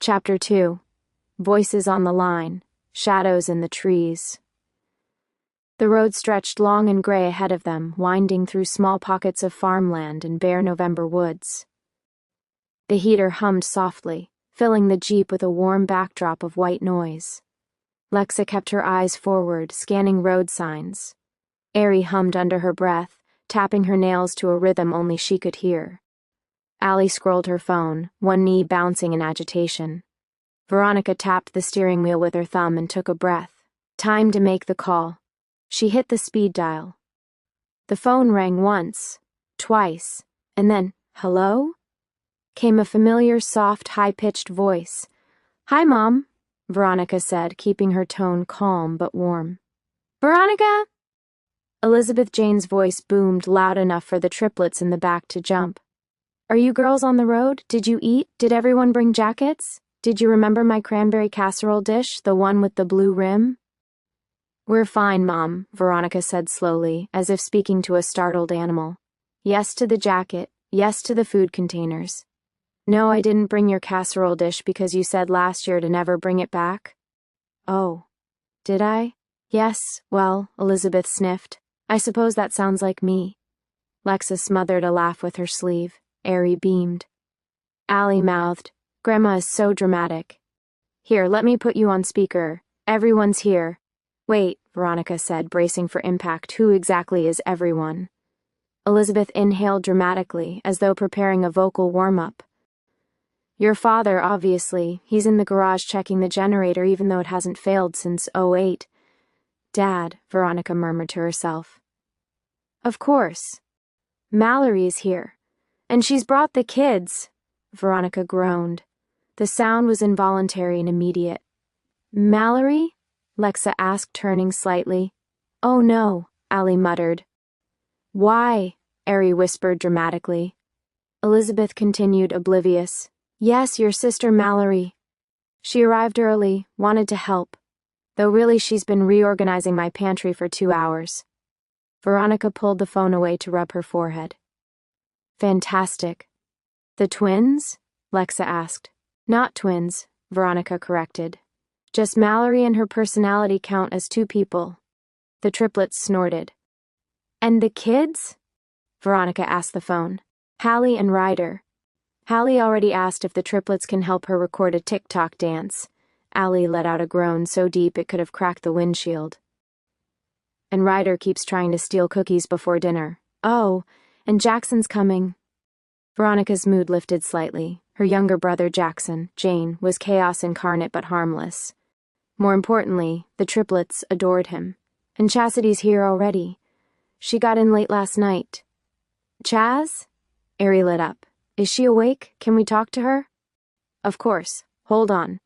Chapter 2. Voices on the Line. Shadows in the Trees. The road stretched long and gray ahead of them, winding through small pockets of farmland and bare November woods. The heater hummed softly, filling the Jeep with a warm backdrop of white noise. Lexa kept her eyes forward, scanning road signs. Ari hummed under her breath, tapping her nails to a rhythm only she could hear. Allie scrolled her phone, one knee bouncing in agitation. Veronika tapped the steering wheel with her thumb and took a breath. Time to make the call. She hit the speed dial. The phone rang once, twice, and then, hello? Came a familiar, soft, high-pitched voice. "Hi, Mom," Veronika said, keeping her tone calm but warm. "Veronika?" Elizabeth Jane's voice boomed loud enough for the triplets in the back to jump. "Are you girls on the road? Did you eat? Did everyone bring jackets? Did you remember my cranberry casserole dish, the one with the blue rim?" "We're fine, Mom," Veronika said slowly, as if speaking to a startled animal. "Yes to the jacket, yes to the food containers. No, I didn't bring your casserole dish because you said last year to never bring it back." "Oh, did I? Yes, well," Elizabeth sniffed. "I suppose that sounds like me." Lexa smothered a laugh with her sleeve. Ari beamed. Allie mouthed, "Grandma is so dramatic. Here, let me put you on speaker. Everyone's here." "Wait," Veronika said, bracing for impact. "Who exactly is everyone?" Elizabeth inhaled dramatically, as though preparing a vocal warm-up. "Your father, obviously. He's in the garage checking the generator even though it hasn't failed since '08. Dad," Veronika murmured to herself. "Of course. Mallory is here. And she's brought the kids." Veronika groaned. The sound was involuntary and immediate. "Mallory?" Lexa asked, turning slightly. "Oh no," Allie muttered. "Why?" Ari whispered dramatically. Elizabeth continued, oblivious. "Yes, your sister Mallory. She arrived early, wanted to help. Though really she's been reorganizing my pantry for 2 hours." Veronika pulled the phone away to rub her forehead. "Fantastic. The twins?" Lexa asked. "Not twins," Veronika corrected. "Just Mallory and her personality count as 2 people." The triplets snorted. "And the kids?" Veronika asked the phone. "Hallie and Ryder." Hallie already asked if the triplets can help her record a TikTok dance. Allie let out a groan so deep it could have cracked the windshield. "And Ryder keeps trying to steal cookies before dinner. Oh, and Jackson's coming." Veronika's mood lifted slightly. Her younger brother Jackson, Jane, was chaos incarnate but harmless. More importantly, the triplets adored him. And Chastity's here already. She got in late last night. "Chaz?" Ari lit up. "Is she awake? Can we talk to her?" "Of course. Hold on."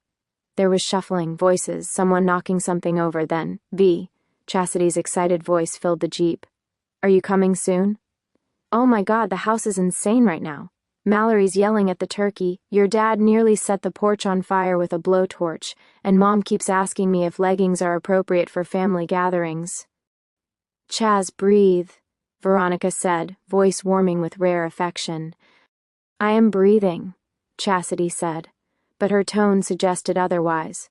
There was shuffling, voices, someone knocking something over, then, "V." Chastity's excited voice filled the Jeep. "Are you coming soon?" "Oh my God, the house is insane right now. Mallory's yelling at the turkey. Your dad nearly set the porch on fire with a blowtorch, and Mom keeps asking me if leggings are appropriate for family gatherings." "Chaz, breathe," Veronika said, voice warming with rare affection. "I am breathing," Chastity said, but her tone suggested otherwise.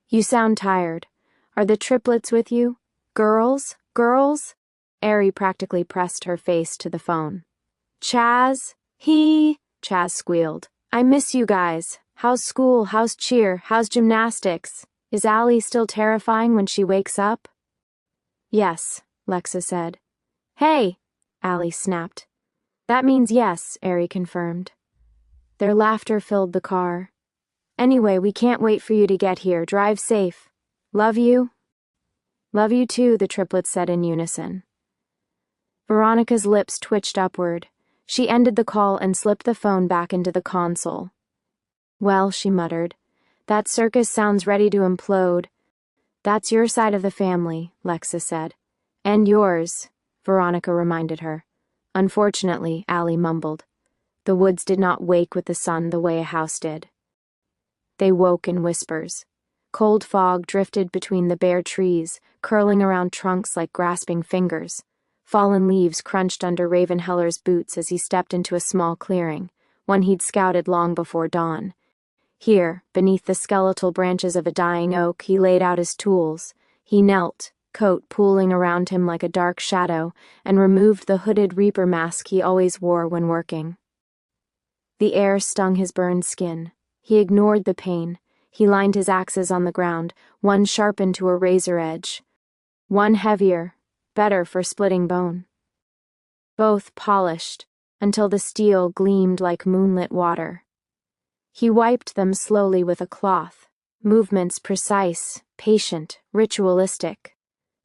"You sound tired. Are the triplets with you? Girls? Girls?" Ari practically pressed her face to the phone. "Chaz? Chaz squealed. "I miss you guys. How's school? How's cheer? How's gymnastics? Is Allie still terrifying when she wakes up?" "Yes," Lexa said. "Hey," Allie snapped. "That means yes," Ari confirmed. Their laughter filled the car. "Anyway, we can't wait for you to get here. Drive safe. Love you." "Love you too," the triplets said in unison. Veronika's lips twitched upward. She ended the call and slipped the phone back into the console. "Well," she muttered, "that circus sounds ready to implode." "That's your side of the family," Lexa said. "And yours," Veronika reminded her. "Unfortunately," Allie mumbled. "The woods did not wake with the sun the way a house did." They woke in whispers. Cold fog drifted between the bare trees, curling around trunks like grasping fingers. Fallen leaves crunched under Ravenheller's boots as he stepped into a small clearing, one he'd scouted long before dawn. Here, beneath the skeletal branches of a dying oak, he laid out his tools. He knelt, coat pooling around him like a dark shadow, and removed the hooded reaper mask he always wore when working. The air stung his burned skin. He ignored the pain. He lined his axes on the ground, one sharpened to a razor edge, one heavier, better for splitting bone. Both polished, until the steel gleamed like moonlit water. He wiped them slowly with a cloth, movements precise, patient, ritualistic.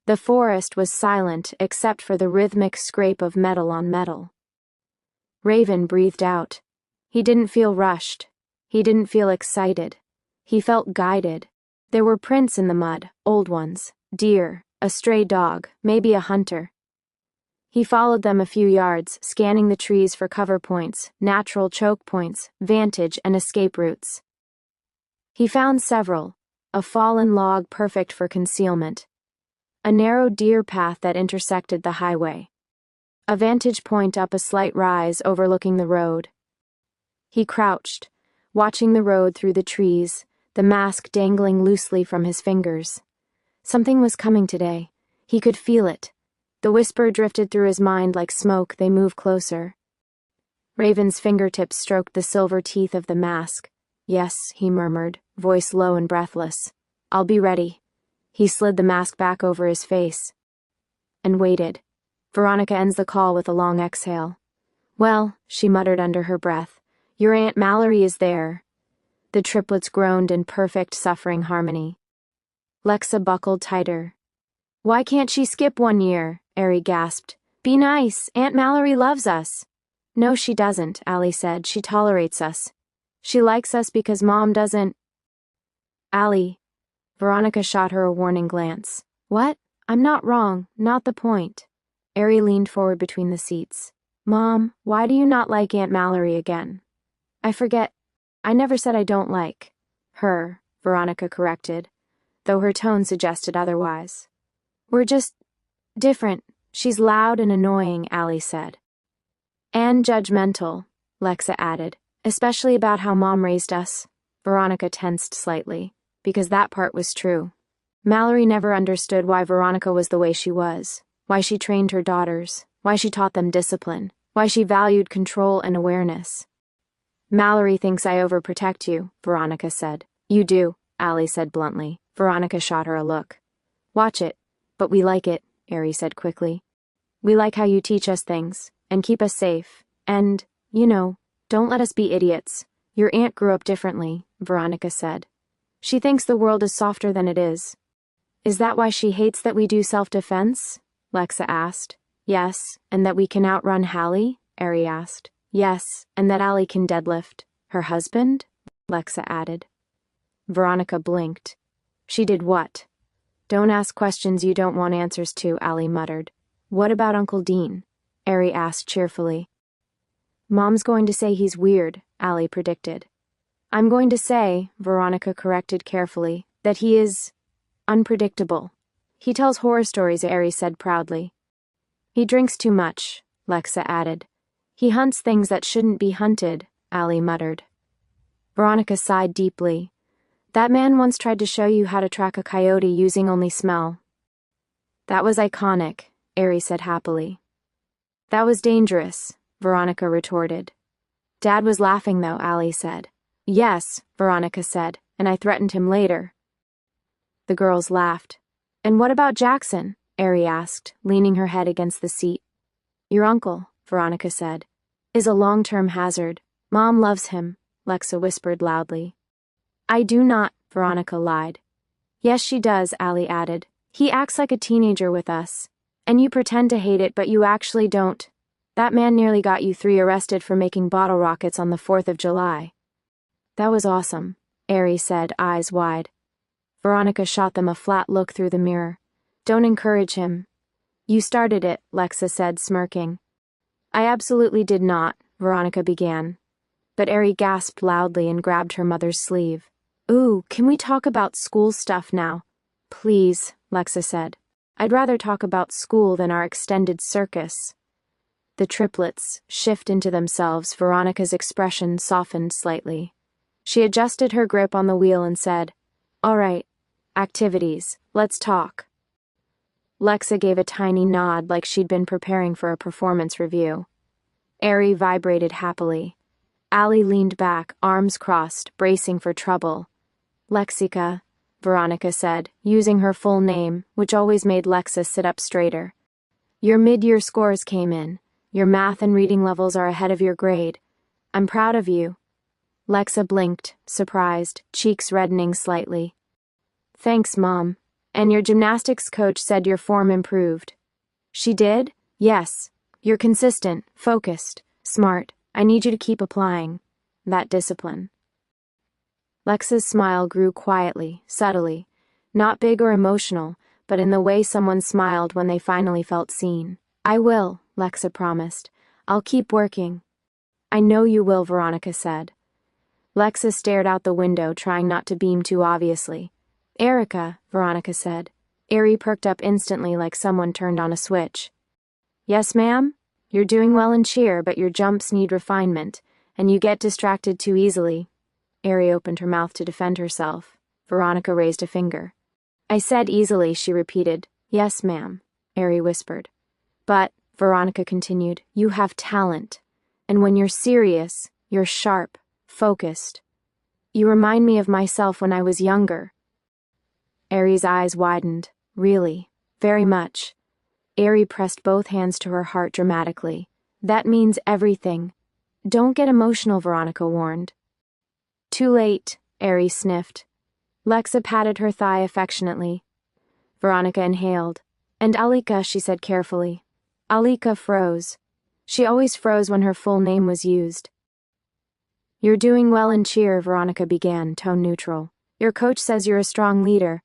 The forest was silent except for the rhythmic scrape of metal on metal. Raven breathed out. He didn't feel rushed. He didn't feel excited. He felt guided. There were prints in the mud, old ones, deer, a stray dog, maybe a hunter. He followed them a few yards, scanning the trees for cover points, natural choke points, vantage and escape routes. He found several, a fallen log perfect for concealment, a narrow deer path that intersected the highway, a vantage point up a slight rise overlooking the road. He crouched, watching the road through the trees, the mask dangling loosely from his fingers. Something was coming today. He could feel it. The whisper drifted through his mind like smoke. They moved closer. Raven's fingertips stroked the silver teeth of the mask. Yes, he murmured, voice low and breathless. I'll be ready. He slid the mask back over his face. And waited. Veronika ends the call with a long exhale. Well, she muttered under her breath, your Aunt Mallory is there. The triplets groaned in perfect suffering harmony. Lexa buckled tighter. Why can't she skip 1 year? Ari gasped. Be nice, Aunt Mallory loves us. No, she doesn't, Allie said. She tolerates us. She likes us because Mom doesn't. Allie. Veronika shot her a warning glance. What? I'm not wrong, not the point. Ari leaned forward between the seats. Mom, why do you not like Aunt Mallory again? I forget. I never said I don't like her, Veronika corrected, though her tone suggested otherwise. We're just different. She's loud and annoying, Allie said. And judgmental, Lexa added, especially about how Mom raised us. Veronika tensed slightly, because that part was true. Mallory never understood why Veronika was the way she was, why she trained her daughters, why she taught them discipline, why she valued control and awareness. Mallory thinks I overprotect you, Veronika said. You do, Allie said bluntly. Veronika shot her a look. Watch it. But we like it, Ari said quickly. We like how you teach us things, and keep us safe, and, don't let us be idiots. Your aunt grew up differently, Veronika said. She thinks the world is softer than it is. Is that why she hates that we do self-defense? Lexa asked. Yes, and that we can outrun Hallie? Ari asked. Yes, and that Allie can deadlift. Her husband? Lexa added. Veronika blinked. She did what? Don't ask questions you don't want answers to, Allie muttered. What about Uncle Dean? Ari asked cheerfully. Mom's going to say he's weird, Allie predicted. I'm going to say, Veronika corrected carefully, that he is unpredictable. He tells horror stories, Ari said proudly. He drinks too much, Lexa added. He hunts things that shouldn't be hunted, Allie muttered. Veronika sighed deeply. That man once tried to show you how to track a coyote using only smell. That was iconic, Ari said happily. That was dangerous, Veronika retorted. Dad was laughing though, Allie said. Yes, Veronika said, and I threatened him later. The girls laughed. And what about Jackson? Ari asked, leaning her head against the seat. Your uncle, Veronika said, is a long-term hazard. Mom loves him, Lexa whispered loudly. I do not, Veronika lied. Yes, she does, Allie added. He acts like a teenager with us. And you pretend to hate it, but you actually don't. That man nearly got you 3 arrested for making bottle rockets on the 4th of July. That was awesome, Ari said, eyes wide. Veronika shot them a flat look through the mirror. Don't encourage him. You started it, Lexa said, smirking. I absolutely did not, Veronika began. But Ari gasped loudly and grabbed her mother's sleeve. Ooh, can we talk about school stuff now? Please, Lexa said. I'd rather talk about school than our extended circus. The triplets shift into themselves. Veronika's expression softened slightly. She adjusted her grip on the wheel and said, "All right, activities, let's talk." Lexa gave a tiny nod like she'd been preparing for a performance review. Ari vibrated happily. Allie leaned back, arms crossed, bracing for trouble. "Lexica," Veronika said, using her full name, which always made Lexa sit up straighter. "Your mid-year scores came in. Your math and reading levels are ahead of your grade. I'm proud of you." Lexa blinked, surprised, cheeks reddening slightly. "Thanks, Mom. And your gymnastics coach said your form improved." "She did?" "Yes. You're consistent, focused, smart. I need you to keep applying that discipline." Lexa's smile grew quietly, subtly, not big or emotional, but in the way someone smiled when they finally felt seen. "I will," Lexa promised. "I'll keep working." "I know you will," Veronika said. Lexa stared out the window, trying not to beam too obviously. "Erica," Veronika said. Ari perked up instantly like someone turned on a switch. "Yes, ma'am? You're doing well in cheer, but your jumps need refinement, and you get distracted too easily." Ari opened her mouth to defend herself. Veronika raised a finger. "I said easily," she repeated. "Yes, ma'am," Ari whispered. "But," Veronika continued, "you have talent. And when you're serious, you're sharp, focused. You remind me of myself when I was younger." Ari's eyes widened. "Really? Very much." Ari pressed both hands to her heart dramatically. "That means everything." "Don't get emotional," Veronika warned. "Too late," Ari sniffed. Lexa patted her thigh affectionately. Veronika inhaled. "And Allika," she said carefully. Allika froze. She always froze when her full name was used. "You're doing well in cheer," Veronika began, tone neutral. "Your coach says you're a strong leader."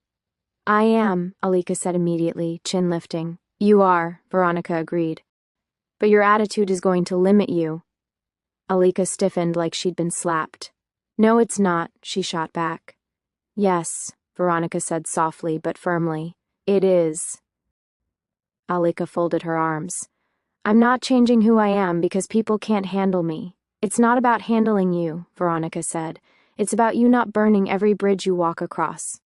"I am," Allika said immediately, chin lifting. "You are," Veronika agreed. "But your attitude is going to limit you." Allika stiffened like she'd been slapped. "No, it's not," she shot back. "Yes," Veronika said softly but firmly. "It is." Allika folded her arms. "I'm not changing who I am because people can't handle me. It's not about handling you," Veronika said. "It's about you not burning every bridge you walk across."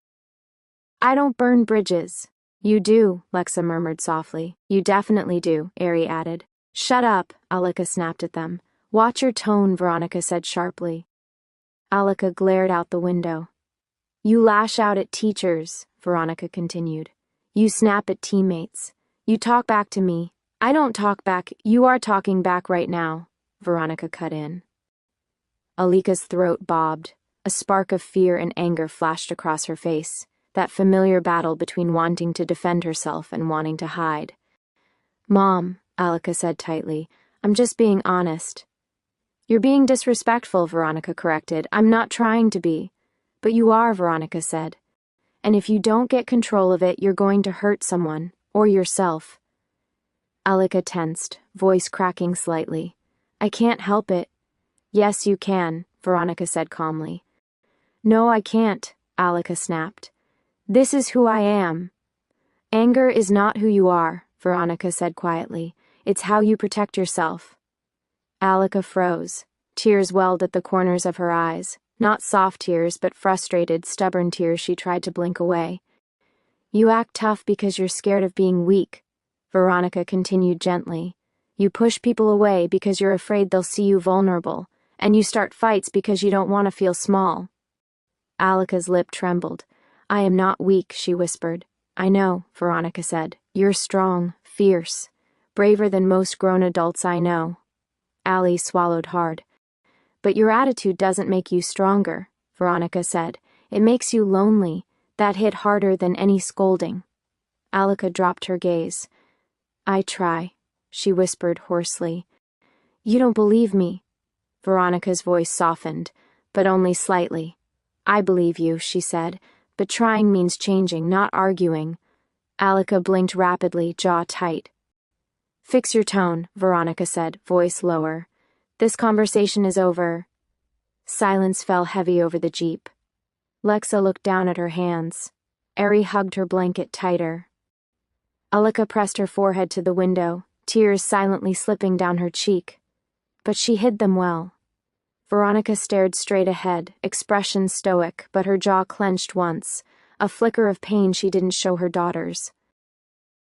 "I don't burn bridges." "You do," Lexa murmured softly. "You definitely do," Ari added. "Shut up," Allika snapped at them. "Watch your tone," Veronika said sharply. Allika glared out the window. "You lash out at teachers," Veronika continued. "You snap at teammates. You talk back to me. I don't talk back. You are talking back right now," Veronika cut in. Allika's throat bobbed. A spark of fear and anger flashed across her face, that familiar battle between wanting to defend herself and wanting to hide. "Mom," Allika said tightly, "I'm just being honest." "You're being disrespectful," Veronika corrected. "I'm not trying to be." "But you are," Veronika said. "And if you don't get control of it, you're going to hurt someone, or yourself." Allika tensed, voice cracking slightly. "I can't help it." "Yes, you can," Veronika said calmly. "No, I can't," Allika snapped. "This is who I am." "Anger is not who you are," Veronika said quietly. "It's how you protect yourself." Allika froze. Tears welled at the corners of her eyes. Not soft tears, but frustrated, stubborn tears she tried to blink away. "You act tough because you're scared of being weak," Veronika continued gently. "You push people away because you're afraid they'll see you vulnerable, and you start fights because you don't want to feel small." Allika's lip trembled. "I am not weak," she whispered. "I know," Veronika said. "You're strong, fierce, braver than most grown adults I know." Allie swallowed hard. "But your attitude doesn't make you stronger," Veronika said. "It makes you lonely. That hit harder than any scolding." Allika dropped her gaze. "I try," she whispered hoarsely. "You don't believe me." Veronika's voice softened, but only slightly. "I believe you," she said, "but trying means changing, not arguing." Allika blinked rapidly, jaw tight. "Fix your tone," Veronika said, voice lower. "This conversation is over." Silence fell heavy over the jeep. Lexa looked down at her hands. Ari hugged her blanket tighter. Allika pressed her forehead to the window, tears silently slipping down her cheek. But she hid them well. Veronika stared straight ahead, expression stoic, but her jaw clenched once, a flicker of pain she didn't show her daughters.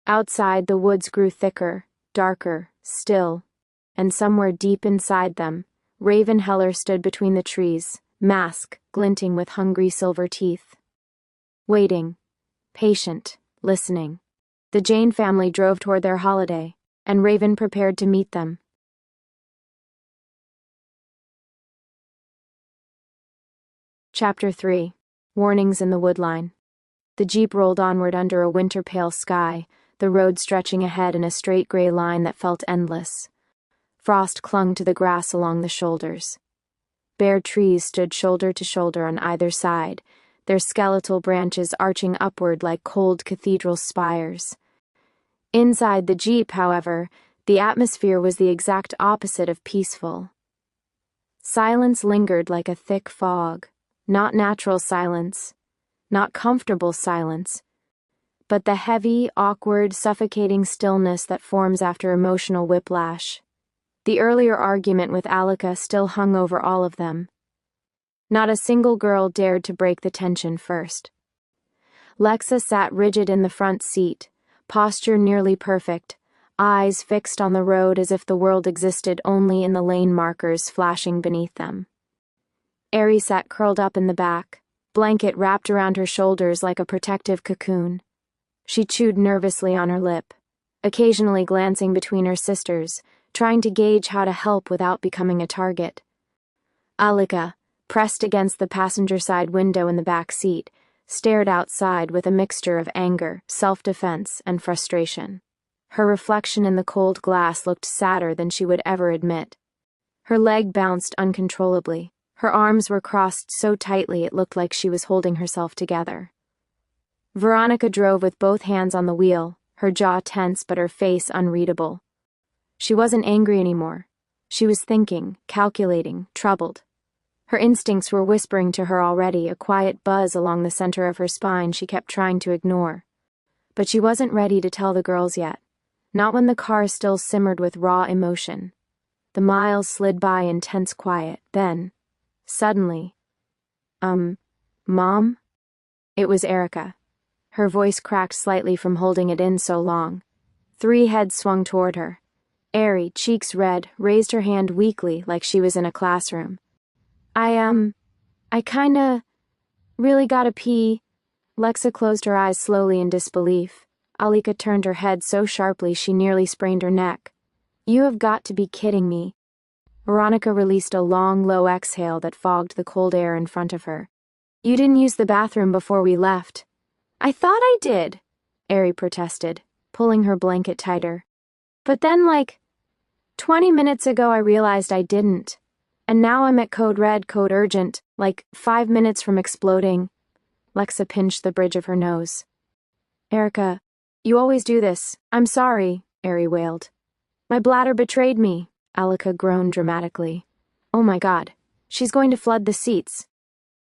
Outside, the woods grew thicker, darker, still, and somewhere deep inside them, Raven Heller stood between the trees, mask glinting with hungry silver teeth. Waiting, patient, listening. The Jaine family drove toward their holiday, and Raven prepared to meet them. Chapter 3. Warnings in the Woodline. The jeep rolled onward under a winter-pale sky, the road stretching ahead in a straight gray line that felt endless. Frost clung to the grass along the shoulders. Bare trees stood shoulder to shoulder on either side, their skeletal branches arching upward like cold cathedral spires. Inside the jeep, however, the atmosphere was the exact opposite of peaceful. Silence lingered like a thick fog. Not natural silence, not comfortable silence, but the heavy, awkward, suffocating stillness that forms after emotional whiplash. The earlier argument with Allika still hung over all of them. Not a single girl dared to break the tension first. Lexa sat rigid in the front seat, posture nearly perfect, eyes fixed on the road as if the world existed only in the lane markers flashing beneath them. Ari sat curled up in the back, blanket wrapped around her shoulders like a protective cocoon. She chewed nervously on her lip, occasionally glancing between her sisters, trying to gauge how to help without becoming a target. Allika, pressed against the passenger side window in the back seat, stared outside with a mixture of anger, self-defense, and frustration. Her reflection in the cold glass looked sadder than she would ever admit. Her leg bounced uncontrollably. Her arms were crossed so tightly it looked like she was holding herself together. Veronika drove with both hands on the wheel, her jaw tense but her face unreadable. She wasn't angry anymore. She was thinking, calculating, troubled. Her instincts were whispering to her already, a quiet buzz along the center of her spine she kept trying to ignore. But she wasn't ready to tell the girls yet, not when the car still simmered with raw emotion. The miles slid by in tense quiet, then, suddenly, Mom? It was Erica. Her voice cracked slightly from holding it in so long. 3 heads swung toward her. Ari, cheeks red, raised her hand weakly like she was in a classroom. I kinda really gotta pee. Lexa closed her eyes slowly in disbelief. Allika turned her head so sharply she nearly sprained her neck. You have got to be kidding me. Veronika released a long, low exhale that fogged the cold air in front of her. You didn't use the bathroom before we left. I thought I did, Ari protested, pulling her blanket tighter. But then, 20 minutes ago I realized I didn't. And now I'm at code red, code urgent, 5 minutes from exploding. Lexa pinched the bridge of her nose. Erica, you always do this. I'm sorry, Ari wailed. My bladder betrayed me, Allika groaned dramatically. Oh my God, she's going to flood the seats.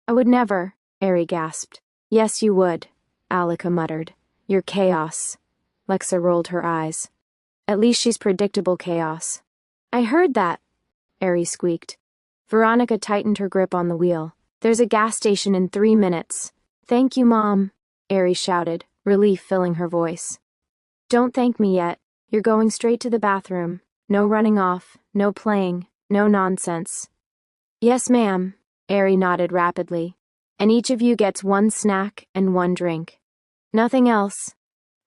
I would never, Ari gasped. Yes, you would, Allika muttered. You're chaos. Lexa rolled her eyes. At least she's predictable chaos. I heard that, Ari squeaked. Veronika tightened her grip on the wheel. There's a gas station in 3 minutes. Thank you, Mom, Ari shouted, relief filling her voice. Don't thank me yet. You're going straight to the bathroom. No running off, no playing, no nonsense. Yes, ma'am, Ari nodded rapidly. And each of you gets 1 snack and 1 drink. Nothing else.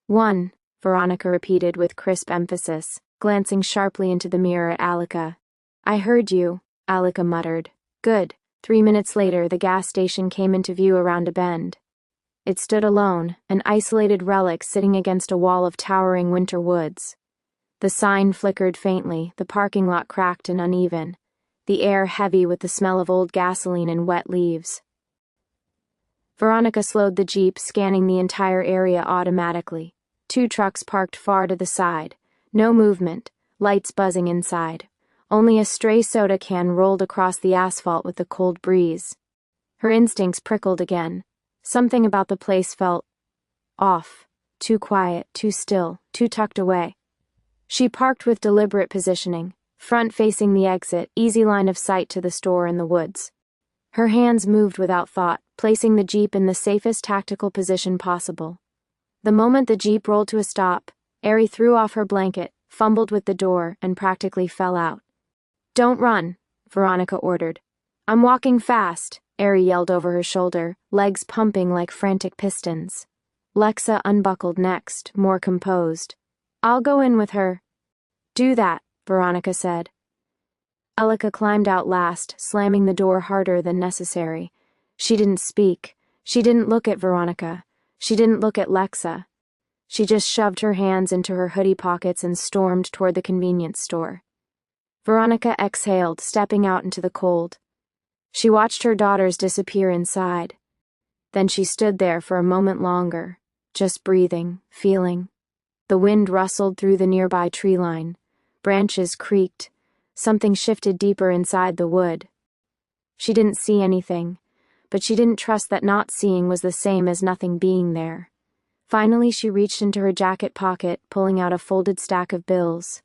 1, Veronika repeated with crisp emphasis, glancing sharply into the mirror at Allika. I heard you, Allika muttered. Good. 3 minutes later, the gas station came into view around a bend. It stood alone, an isolated relic sitting against a wall of towering winter woods. The sign flickered faintly, the parking lot cracked and uneven, the air heavy with the smell of old gasoline and wet leaves. Veronika slowed the jeep, scanning the entire area automatically. 2 trucks parked far to the side. No movement, lights buzzing inside. Only a stray soda can rolled across the asphalt with the cold breeze. Her instincts prickled again. Something about the place felt off, too quiet, too still, too tucked away. She parked with deliberate positioning, front facing the exit, easy line of sight to the store in the woods. Her hands moved without thought, placing the Jeep in the safest tactical position possible. The moment the Jeep rolled to a stop, Ari threw off her blanket, fumbled with the door, and practically fell out. "Don't run," Veronika ordered. "I'm walking fast," Ari yelled over her shoulder, legs pumping like frantic pistons. Lexa unbuckled next, more composed. "I'll go in with her." "Do that," Veronika said. Allika climbed out last, slamming the door harder than necessary. She didn't speak. She didn't look at Veronika. She didn't look at Lexa. She just shoved her hands into her hoodie pockets and stormed toward the convenience store. Veronika exhaled, stepping out into the cold. She watched her daughters disappear inside. Then she stood there for a moment longer, just breathing, feeling. The wind rustled through the nearby tree line. Branches creaked. Something shifted deeper inside the wood. She didn't see anything, but she didn't trust that not seeing was the same as nothing being there. Finally, she reached into her jacket pocket, pulling out a folded stack of bills.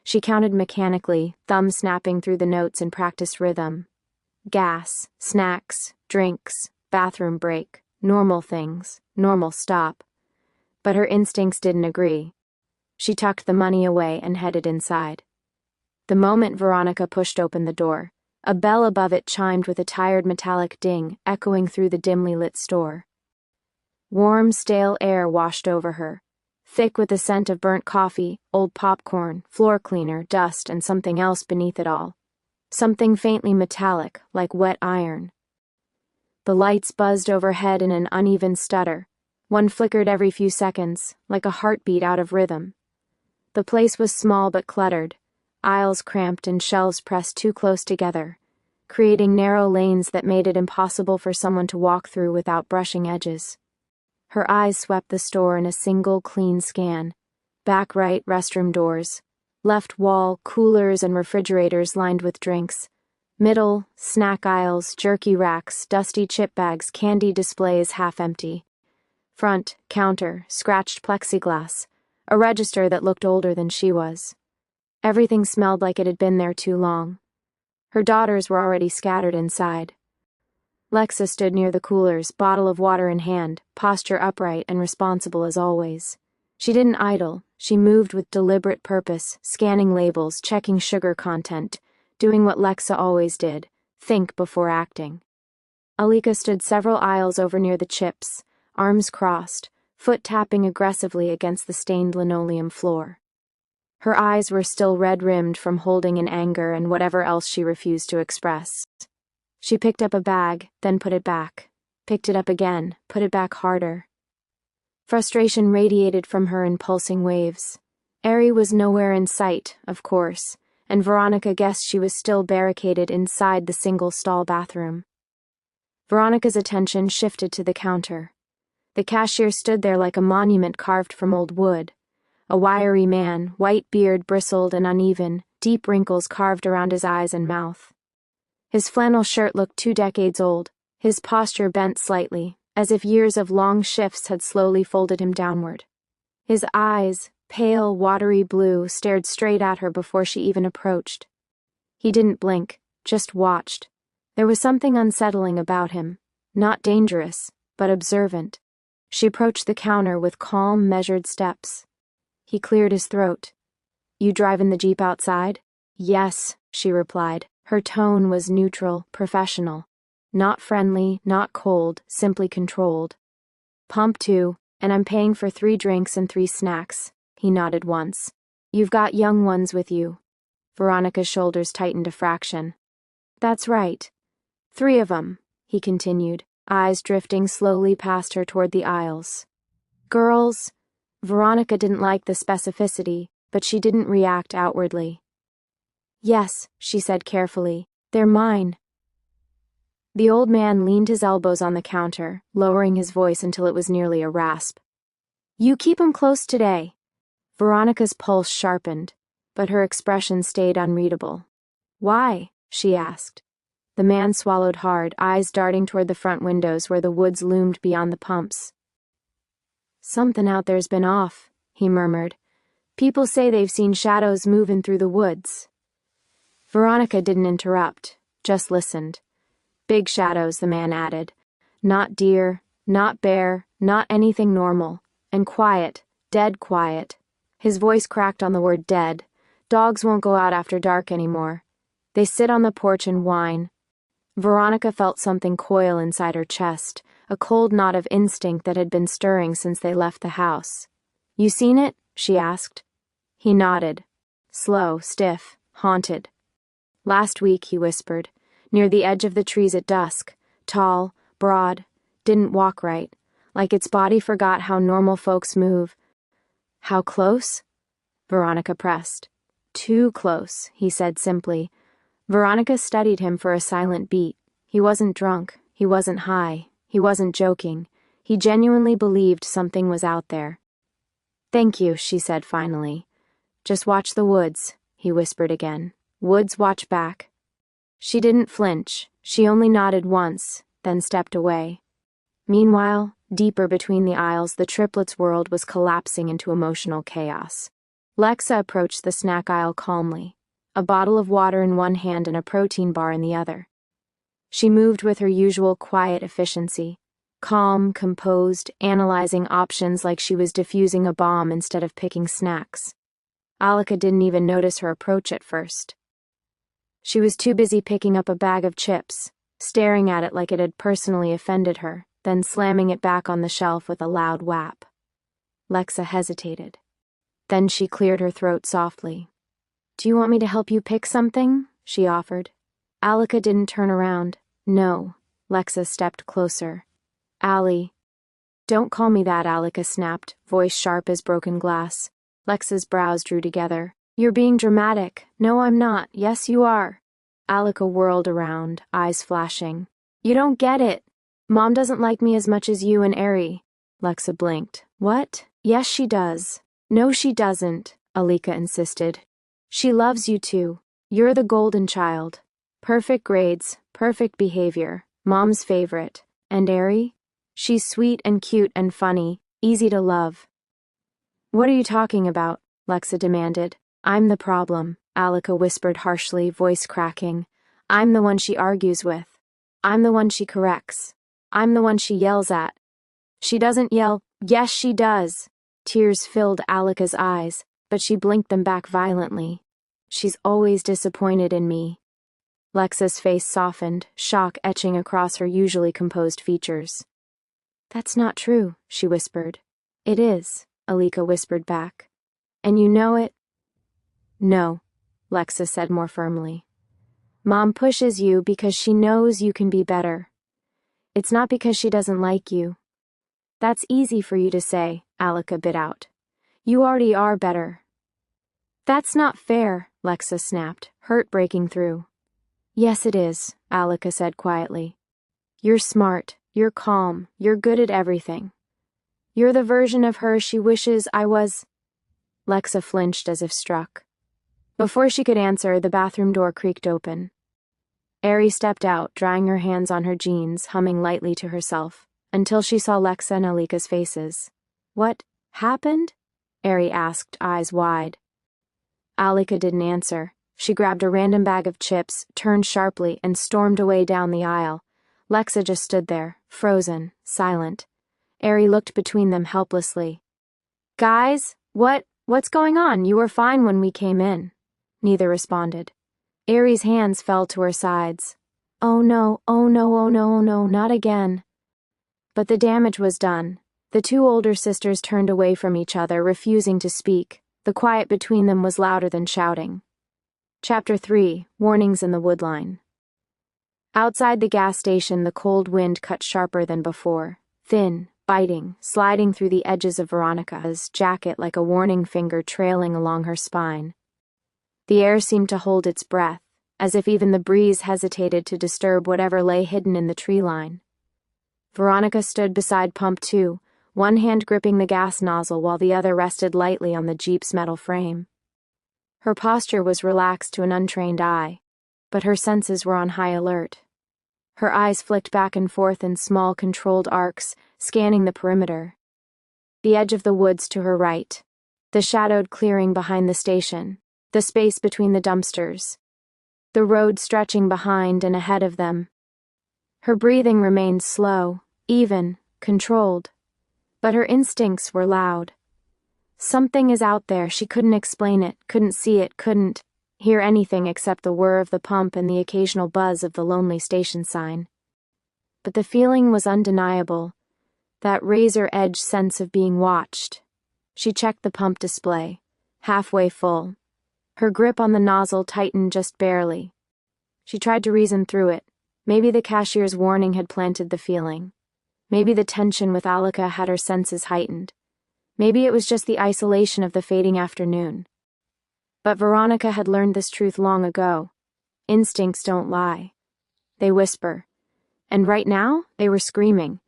She counted mechanically, thumb snapping through the notes in practice rhythm. Gas, snacks, drinks, bathroom break, normal things, normal stop. But her instincts didn't agree. She tucked the money away and headed inside. The moment Veronika pushed open the door, a bell above it chimed with a tired metallic ding, echoing through the dimly lit store. Warm, stale air washed over her, thick with the scent of burnt coffee, old popcorn, floor cleaner, dust, and something else beneath it all. Something faintly metallic, like wet iron. The lights buzzed overhead in an uneven stutter. One flickered every few seconds, like a heartbeat out of rhythm. The place was small but cluttered, aisles cramped and shelves pressed too close together, creating narrow lanes that made it impossible for someone to walk through without brushing edges. Her eyes swept the store in a single, clean scan. Back right, restroom doors. Left wall, coolers and refrigerators lined with drinks. Middle, snack aisles, jerky racks, dusty chip bags, candy displays half empty. Front, counter, scratched plexiglass. A register that looked older than she was. Everything smelled like it had been there too long. Her daughters were already scattered inside. Lexa stood near the coolers, bottle of water in hand, posture upright and responsible as always. She didn't idle. She moved with deliberate purpose, scanning labels, checking sugar content, doing what Lexa always did, think before acting. Allika stood several aisles over near the chips, arms crossed, foot tapping aggressively against the stained linoleum floor. Her eyes were still red-rimmed from holding in anger and whatever else she refused to express. She picked up a bag, then put it back. Picked it up again, put it back harder. Frustration radiated from her in pulsing waves. Ari was nowhere in sight, of course, and Veronika guessed she was still barricaded inside the single-stall bathroom. Veronika's attention shifted to the counter. The cashier stood there like a monument carved from old wood. A wiry man, white beard bristled and uneven, deep wrinkles carved around his eyes and mouth. His flannel shirt looked 2 decades old, his posture bent slightly, as if years of long shifts had slowly folded him downward. His eyes, pale, watery blue, stared straight at her before she even approached. He didn't blink, just watched. There was something unsettling about him, not dangerous, but observant. She approached the counter with calm, measured steps. He cleared his throat. "You driving the Jeep outside?" "Yes," she replied. Her tone was neutral, professional. Not friendly, not cold, simply controlled. "Pump 2, and I'm paying for 3 drinks and 3 snacks," he nodded once. "You've got young ones with you." Veronica's shoulders tightened a fraction. "That's right. 3 of 'em," he continued, eyes drifting slowly past her toward the aisles. "Girls?" Veronika didn't like the specificity, but she didn't react outwardly. "Yes," she said carefully, "they're mine." The old man leaned his elbows on the counter, lowering his voice until it was nearly a rasp. "You keep 'em close today." Veronica's pulse sharpened, but her expression stayed unreadable. "Why?" she asked. The man swallowed hard, eyes darting toward the front windows where the woods loomed beyond the pumps. "Something out there's been off," he murmured. "People say they've seen shadows moving through the woods." Veronika didn't interrupt, just listened. Big shadows, the man added. Not deer, not bear, not anything normal. And quiet, dead quiet. His voice cracked on the word dead. Dogs won't go out after dark anymore. They sit on the porch and whine. Veronika felt something coil inside her chest, a cold knot of instinct that had been stirring since they left the house. You seen it? She asked. He nodded. Slow, stiff, haunted. Last week, he whispered, near the edge of the trees at dusk, tall, broad, didn't walk right, like its body forgot how normal folks move. How close? Veronika pressed. Too close, he said simply. Veronika studied him for a silent beat. He wasn't drunk, he wasn't high, he wasn't joking. He genuinely believed something was out there. Thank you, she said finally. Just watch the woods, he whispered again. Woods watch back. She didn't flinch, she only nodded once, then stepped away. Meanwhile, deeper between the aisles, the triplets' world was collapsing into emotional chaos. Lexa approached the snack aisle calmly, a bottle of water in one hand and a protein bar in the other. She moved with her usual quiet efficiency, calm, composed, analyzing options like she was defusing a bomb instead of picking snacks. Allika didn't even notice her approach at first. She was too busy picking up a bag of chips, staring at it like it had personally offended her, then slamming it back on the shelf with a loud whap. Lexa hesitated. Then she cleared her throat softly. Do you want me to help you pick something? She offered. Allika didn't turn around. No. Lexa stepped closer. Allie. Don't call me that, Allika snapped, voice sharp as broken glass. Lexa's brows drew together. You're being dramatic. No, I'm not. Yes, you are. Allika whirled around, eyes flashing. You don't get it. Mom doesn't like me as much as you and Ari. Lexa blinked. What? Yes, she does. No, she doesn't, Allika insisted. She loves you too. You're the golden child. Perfect grades, perfect behavior, Mom's favorite. And Ari? She's sweet and cute and funny, easy to love. What are you talking about? Lexa demanded. I'm the problem, Allika whispered harshly, voice cracking. I'm the one she argues with. I'm the one she corrects. I'm the one she yells at. She doesn't yell. Yes, she does. Tears filled Allika's eyes, but she blinked them back violently. She's always disappointed in me. Lexa's face softened, shock etching across her usually composed features. That's not true, she whispered. It is, Allika whispered back. And you know it? No, Lexa said more firmly. Mom pushes you because she knows you can be better. It's not because she doesn't like you. That's easy for you to say, Allika bit out. You already are better. That's not fair, Lexa snapped, hurt breaking through. Yes, it is, Allika said quietly. You're smart, you're calm, you're good at everything. You're the version of her she wishes I was. Lexa flinched as if struck. Before she could answer, the bathroom door creaked open. Ari stepped out, drying her hands on her jeans, humming lightly to herself, until she saw Lexa and Allika's faces. What happened? Ari asked, eyes wide. Allika didn't answer. She grabbed a random bag of chips, turned sharply, and stormed away down the aisle. Lexa just stood there, frozen, silent. Ari looked between them helplessly. Guys, what's going on? You were fine when we came in. Neither responded. Ari's hands fell to her sides. Oh no, oh no, oh no, oh no, not again. But the damage was done. The two older sisters turned away from each other, refusing to speak. The quiet between them was louder than shouting. Chapter 3, Warnings in the Woodline. Outside the gas station, the cold wind cut sharper than before, thin, biting, sliding through the edges of Veronika's jacket like a warning finger trailing along her spine. The air seemed to hold its breath, as if even the breeze hesitated to disturb whatever lay hidden in the tree line. Veronika stood beside Pump 2, one hand gripping the gas nozzle while the other rested lightly on the Jeep's metal frame. Her posture was relaxed to an untrained eye, but her senses were on high alert. Her eyes flicked back and forth in small, controlled arcs, scanning the perimeter. The edge of the woods to her right, the shadowed clearing behind the station, the space between the dumpsters. the road stretching behind and ahead of them. Her breathing remained slow, even, controlled. But her instincts were loud. Something is out there. She couldn't explain it, couldn't see it, couldn't hear anything except the whir of the pump and the occasional buzz of the lonely station sign. But the feeling was undeniable, that razor-edge sense of being watched. She checked the pump display, halfway full. Her grip on the nozzle tightened just barely. She tried to reason through it. Maybe the cashier's warning had planted the feeling. Maybe the tension with Allika had her senses heightened. Maybe it was just the isolation of the fading afternoon. But Veronika had learned this truth long ago. Instincts don't lie. They whisper. And right now, they were screaming.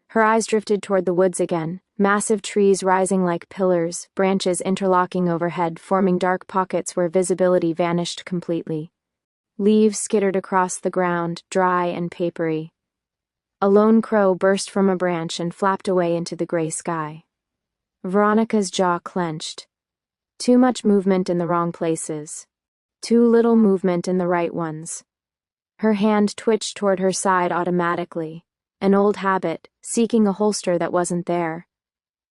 Her eyes drifted toward the woods again, massive trees rising like pillars, branches interlocking overhead, forming dark pockets where visibility vanished completely. Leaves skittered across the ground, dry and papery. A lone crow burst from a branch and flapped away into the gray sky. Veronika's jaw clenched. Too much movement in the wrong places. Too little movement in the right ones. Her hand twitched toward her side automatically, an old habit, seeking a holster that wasn't there.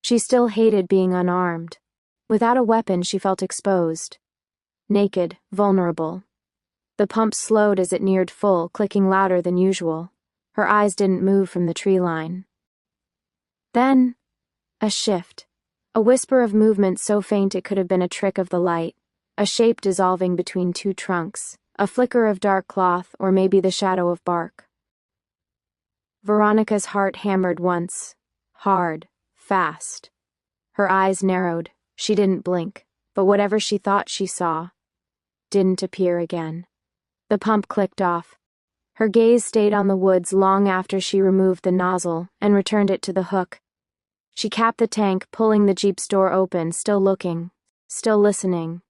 She still hated being unarmed. Without a weapon, she felt exposed. Naked, vulnerable. The pump slowed as it neared full, clicking louder than usual. Her eyes didn't move from the tree line. Then, a shift. A whisper of movement so faint it could have been a trick of the light. A shape dissolving between two trunks. A flicker of dark cloth, or maybe the shadow of bark. Veronika's heart hammered once. Hard. Fast. Her eyes narrowed. She didn't blink, but whatever she thought she saw didn't appear again. The pump clicked off. Her gaze stayed on the woods long after she removed the nozzle and returned it to the hook. She capped the tank, pulling the Jeep's door open, still looking, still listening,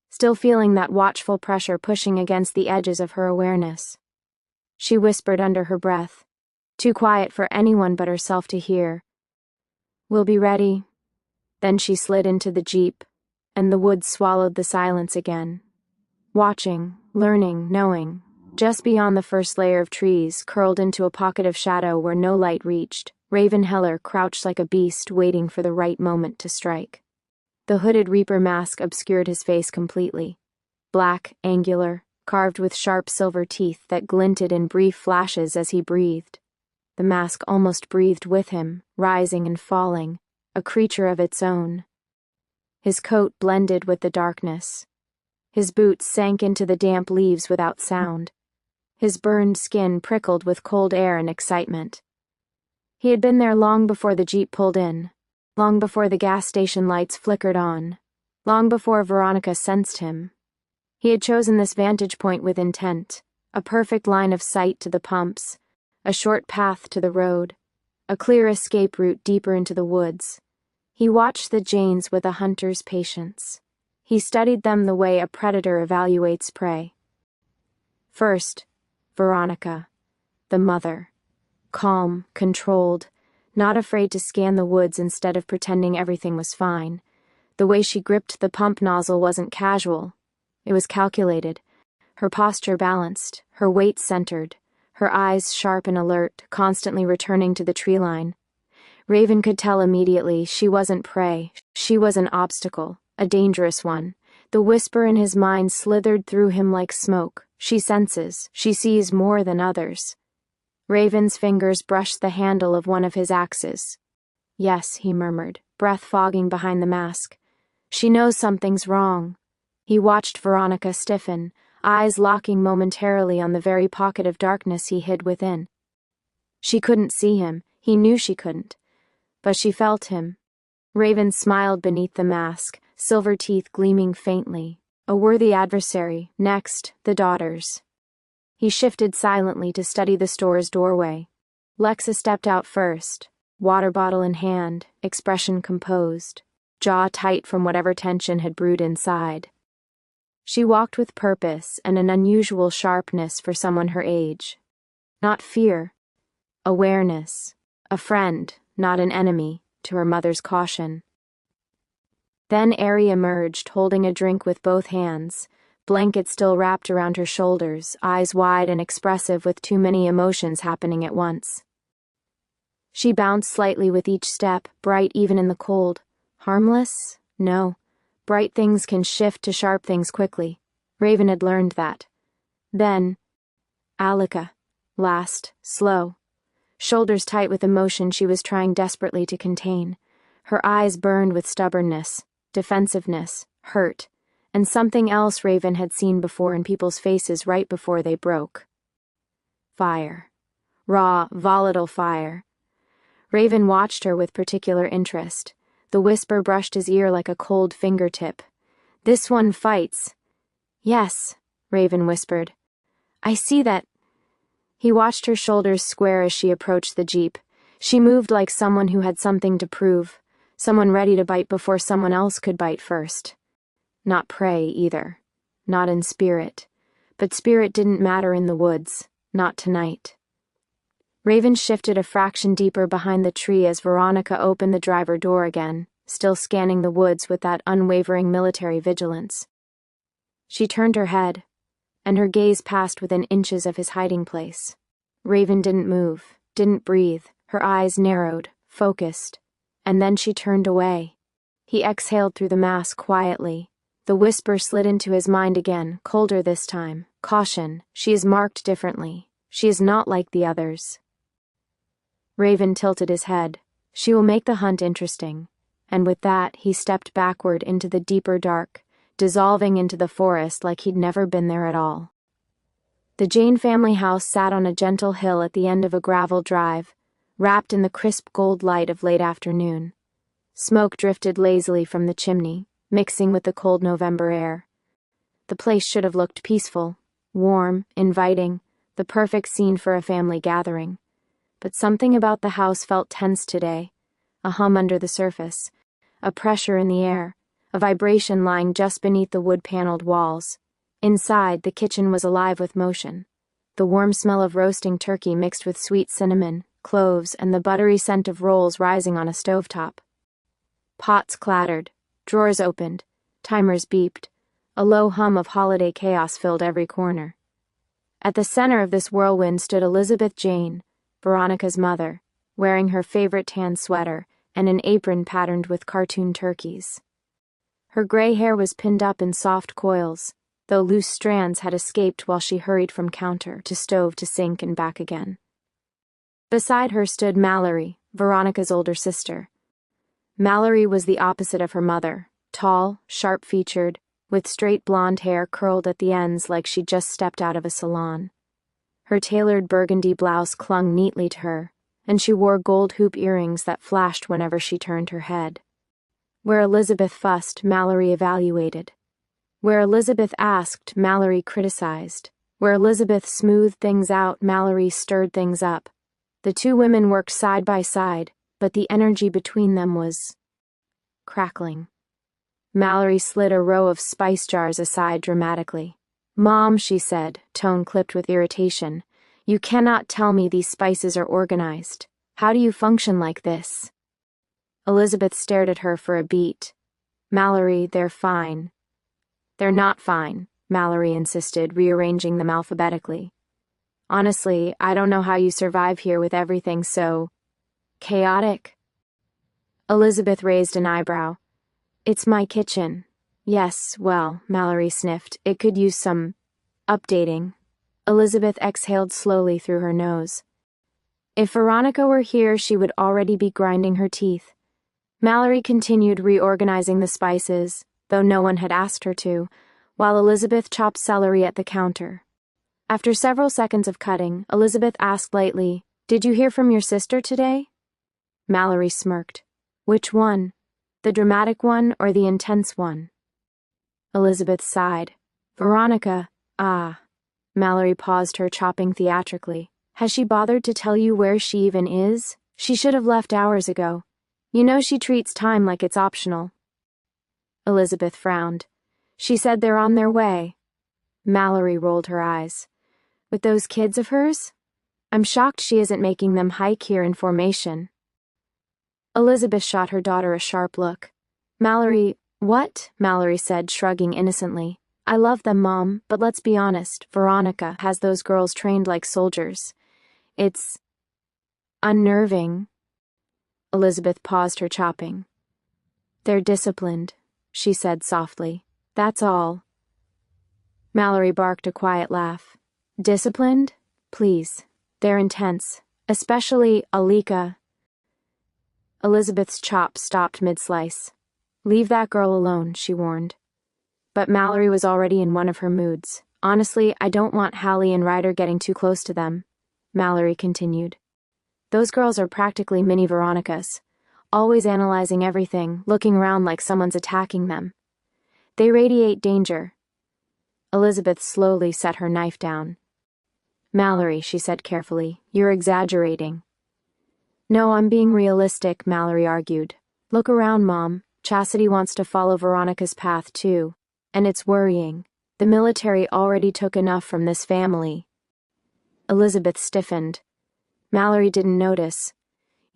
still feeling that watchful pressure pushing against the edges of her awareness. She whispered under her breath, too quiet for anyone but herself to hear, "We'll be ready." Then she slid into the Jeep, and the woods swallowed the silence again. Watching, learning, knowing. Just beyond the first layer of trees, curled into a pocket of shadow where no light reached, Raven Heller crouched like a beast waiting for the right moment to strike. The hooded Reaper mask obscured his face completely. Black, angular, carved with sharp silver teeth that glinted in brief flashes as he breathed. The mask almost breathed with him, rising and falling, a creature of its own. His coat blended with the darkness. His boots sank into the damp leaves without sound. His burned skin prickled with cold air and excitement. He had been there long before the Jeep pulled in, long before the gas station lights flickered on, long before Veronika sensed him. He had chosen this vantage point with intent, a perfect line of sight to the pumps, a short path to the road, a clear escape route deeper into the woods. He watched the Jaines with a hunter's patience. He studied them the way a predator evaluates prey. First, Veronika, the mother. Calm, controlled, not afraid to scan the woods instead of pretending everything was fine. The way she gripped the pump nozzle wasn't casual. It was calculated. Her posture balanced, her weight centered, her eyes sharp and alert, constantly returning to the tree line. Raven could tell immediately she wasn't prey. She was an obstacle, a dangerous one. The whisper in his mind slithered through him like smoke. She senses, she sees more than others. Raven's fingers brushed the handle of one of his axes. "Yes," he murmured, breath fogging behind the mask. "She knows something's wrong." He watched Veronika stiffen, eyes locking momentarily on the very pocket of darkness he hid within. She couldn't see him, he knew she couldn't. But she felt him. Raven smiled beneath the mask, silver teeth gleaming faintly. A worthy adversary. Next, the daughters. He shifted silently to study the store's doorway. Lexa stepped out first, water bottle in hand, expression composed, jaw tight from whatever tension had brewed inside. She walked with purpose and an unusual sharpness for someone her age. Not fear. Awareness. A friend, not an enemy, to her mother's caution. Then Ari emerged, holding a drink with both hands, blanket still wrapped around her shoulders, eyes wide and expressive with too many emotions happening at once. She bounced slightly with each step, bright even in the cold. Harmless? No. Bright things can shift to sharp things quickly. Raven had learned that. Then, Allika. Last, slow. Shoulders tight with emotion she was trying desperately to contain. Her eyes burned with stubbornness, defensiveness, hurt, and something else Raven had seen before in people's faces right before they broke. Fire. Raw, volatile fire. Raven watched her with particular interest. The whisper brushed his ear like a cold fingertip. "This one fights." "Yes," Raven whispered. "I see that." He watched her shoulders square as she approached the jeep. She moved like someone who had something to prove, someone ready to bite before someone else could bite first. Not prey, either. Not in spirit. But spirit didn't matter in the woods. Not tonight. Raven shifted a fraction deeper behind the tree as Veronika opened the driver door again, still scanning the woods with that unwavering military vigilance. She turned her head, and her gaze passed within inches of his hiding place. Raven didn't move, didn't breathe, her eyes narrowed, focused, and then she turned away. He exhaled through the mask quietly. The whisper slid into his mind again, colder this time. Caution, she is marked differently. She is not like the others. Raven tilted his head. She will make the hunt interesting. And with that, he stepped backward into the deeper dark, dissolving into the forest like he'd never been there at all. The Jaine family house sat on a gentle hill at the end of a gravel drive, wrapped in the crisp gold light of late afternoon. Smoke drifted lazily from the chimney, mixing with the cold November air. The place should have looked peaceful, warm, inviting, the perfect scene for a family gathering. But something about the house felt tense today, a hum under the surface, a pressure in the air, a vibration lying just beneath the wood-paneled walls. Inside, the kitchen was alive with motion. The warm smell of roasting turkey mixed with sweet cinnamon, cloves, and the buttery scent of rolls rising on a stovetop. Pots clattered, drawers opened, timers beeped. A low hum of holiday chaos filled every corner. At the center of this whirlwind stood Elizabeth Jaine, Veronika's mother, wearing her favorite tan sweater and an apron patterned with cartoon turkeys. Her gray hair was pinned up in soft coils, though loose strands had escaped while she hurried from counter to stove to sink and back again. Beside her stood Mallory, Veronika's older sister. Mallory was the opposite of her mother, tall, sharp-featured, with straight blonde hair curled at the ends like she'd just stepped out of a salon. Her tailored burgundy blouse clung neatly to her, and she wore gold hoop earrings that flashed whenever she turned her head. Where Elizabeth fussed, Mallory evaluated. Where Elizabeth asked, Mallory criticized. Where Elizabeth smoothed things out, Mallory stirred things up. The two women worked side by side, but the energy between them was crackling. Mallory slid a row of spice jars aside dramatically. "Mom," she said, tone clipped with irritation, "you cannot tell me these spices are organized. How do you function like this?" Elizabeth stared at her for a beat. "Mallory, they're fine." "They're not fine," Mallory insisted, rearranging them alphabetically. "Honestly, I don't know how you survive here with everything so chaotic." Elizabeth raised an eyebrow. "It's my kitchen." "Yes, well," Mallory sniffed, "it could use some updating." Elizabeth exhaled slowly through her nose. If Veronika were here, she would already be grinding her teeth. Mallory continued reorganizing the spices, though no one had asked her to, while Elizabeth chopped celery at the counter. After several seconds of cutting, Elizabeth asked lightly, "Did you hear from your sister today?" Mallory smirked. "Which one? The dramatic one or the intense one?" Elizabeth sighed. "Veronika, ah." Mallory paused her chopping theatrically. "Has she bothered to tell you where she even is? She should have left hours ago. You know she treats time like it's optional." Elizabeth frowned. "She said they're on their way." Mallory rolled her eyes. "With those kids of hers? I'm shocked she isn't making them hike here in formation." Elizabeth shot her daughter a sharp look. "Mallory, what?" Mallory said, shrugging innocently. I love them, Mom, but let's be honest, Veronika has those girls trained like soldiers. It's unnerving. Elizabeth paused her chopping. They're disciplined, she said softly. That's all. Mallory barked a quiet laugh. Disciplined? Please. They're intense. Especially Allika. Elizabeth's chop stopped mid-slice. Leave that girl alone, she warned. But Mallory was already in one of her moods. Honestly, I don't want Hallie and Ryder getting too close to them, Mallory continued. Those girls are practically mini Veronikas, always analyzing everything, looking around like someone's attacking them. They radiate danger. Elizabeth slowly set her knife down. Mallory, she said carefully, you're exaggerating. No, I'm being realistic, Mallory argued. Look around, Mom. Chastity wants to follow Veronika's path too. And it's worrying. The military already took enough from this family. Elizabeth stiffened. Mallory didn't notice.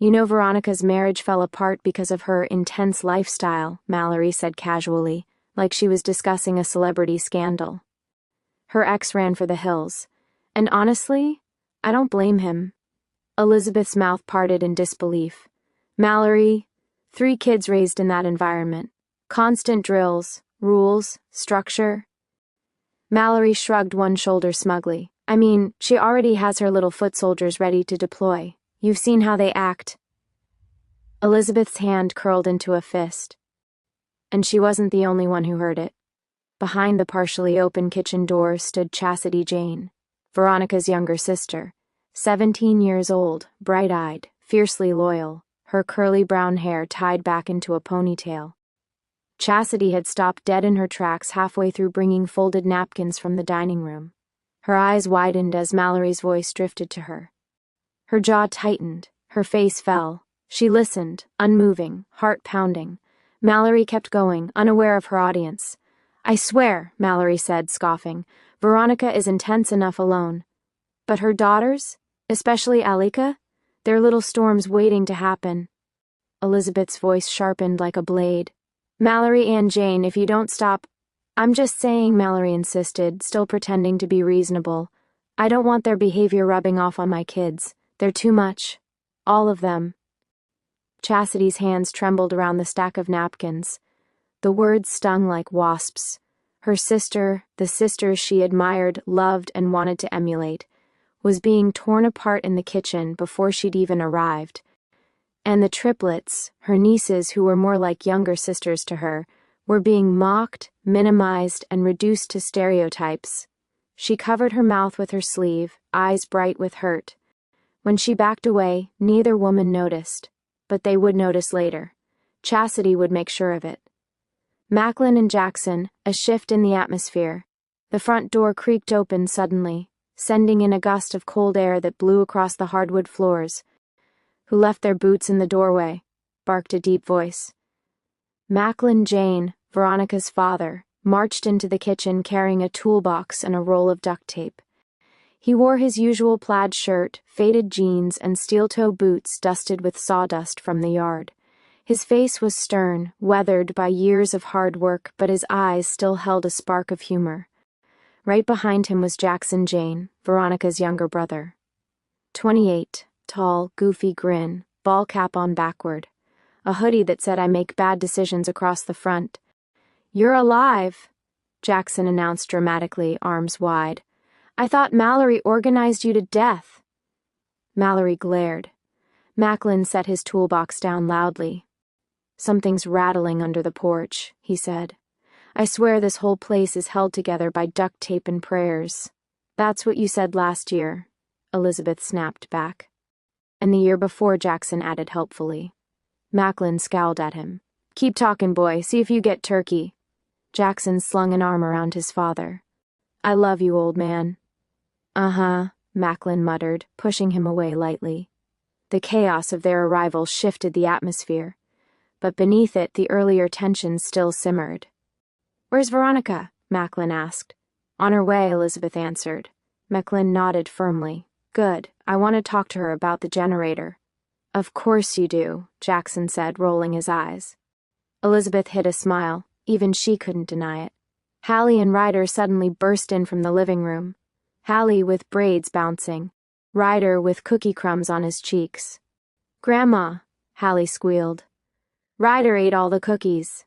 You know, Veronika's marriage fell apart because of her intense lifestyle, Mallory said casually, like she was discussing a celebrity scandal. Her ex ran for the hills. And honestly, I don't blame him. Elizabeth's mouth parted in disbelief. Mallory, 3 kids raised in that environment. Constant drills, rules, structure. Mallory shrugged one shoulder smugly. I mean, she already has her little foot soldiers ready to deploy. You've seen how they act. Elizabeth's hand curled into a fist. And she wasn't the only one who heard it. Behind the partially open kitchen door stood Chastity Jaine, Veronika's younger sister, 17 years old, bright-eyed, fiercely loyal, her curly brown hair tied back into a ponytail. Chastity had stopped dead in her tracks halfway through bringing folded napkins from the dining room. Her eyes widened as Mallory's voice drifted to her. Her jaw tightened, her face fell. She listened, unmoving, heart pounding. Mallory kept going, unaware of her audience. I swear, Mallory said, scoffing, Veronika is intense enough alone. But her daughters, especially Allika, they're little storms waiting to happen. Elizabeth's voice sharpened like a blade. Mallory and Jane, if you don't stop... I'm just saying, Mallory insisted, still pretending to be reasonable. I don't want their behavior rubbing off on my kids. They're too much. All of them. Chastity's hands trembled around the stack of napkins. The words stung like wasps. Her sister, the sister she admired, loved, and wanted to emulate, was being torn apart in the kitchen before she'd even arrived. And the triplets, her nieces who were more like younger sisters to her, were being mocked, minimized, and reduced to stereotypes. She covered her mouth with her sleeve, eyes bright with hurt. When she backed away, neither woman noticed, but they would notice later. Chastity would make sure of it. Macklin and Jackson, a shift in the atmosphere. The front door creaked open suddenly, sending in a gust of cold air that blew across the hardwood floors. Who left their boots in the doorway? Barked a deep voice. Macklin Jaine, Veronika's father, marched into the kitchen carrying a toolbox and a roll of duct tape. He wore his usual plaid shirt, faded jeans, and steel-toe boots dusted with sawdust from the yard. His face was stern, weathered by years of hard work, but his eyes still held a spark of humor. Right behind him was Jackson Jaine, Veronika's younger brother. 28, tall, goofy grin, ball cap on backward. A hoodie that said I make bad decisions across the front. You're alive, Jackson announced dramatically, arms wide. I thought Mallory organized you to death. Mallory glared. Macklin set his toolbox down loudly. Something's rattling under the porch, he said. I swear this whole place is held together by duct tape and prayers. That's what you said last year, Elizabeth snapped back. And the year before, Jackson added helpfully. Macklin scowled at him. Keep talking, boy. See if you get turkey. Jackson slung an arm around his father. I love you, old man. Uh-huh, Macklin muttered, pushing him away lightly. The chaos of their arrival shifted the atmosphere, but beneath it the earlier tension still simmered. Where's Veronika? Macklin asked. On her way, Elizabeth answered. Macklin nodded firmly. Good. I want to talk to her about the generator. Of course you do, Jackson said, rolling his eyes. Elizabeth hid a smile. Even she couldn't deny it. Hallie and Ryder suddenly burst in from the living room. Hallie with braids bouncing, Ryder with cookie crumbs on his cheeks. "Grandma," Hallie squealed. "Ryder ate all the cookies."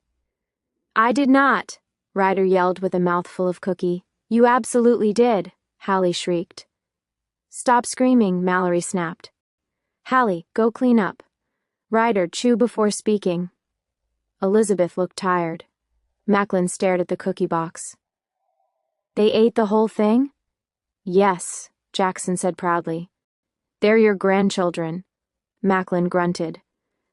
"I did not," Ryder yelled with a mouthful of cookie. "You absolutely did," Hallie shrieked. "Stop screaming," Mallory snapped. "Hallie, go clean up." Ryder, chew before speaking. Elizabeth looked tired. Macklin stared at the cookie box. "They ate the whole thing?" "Yes," Jackson said proudly. "They're your grandchildren," Macklin grunted.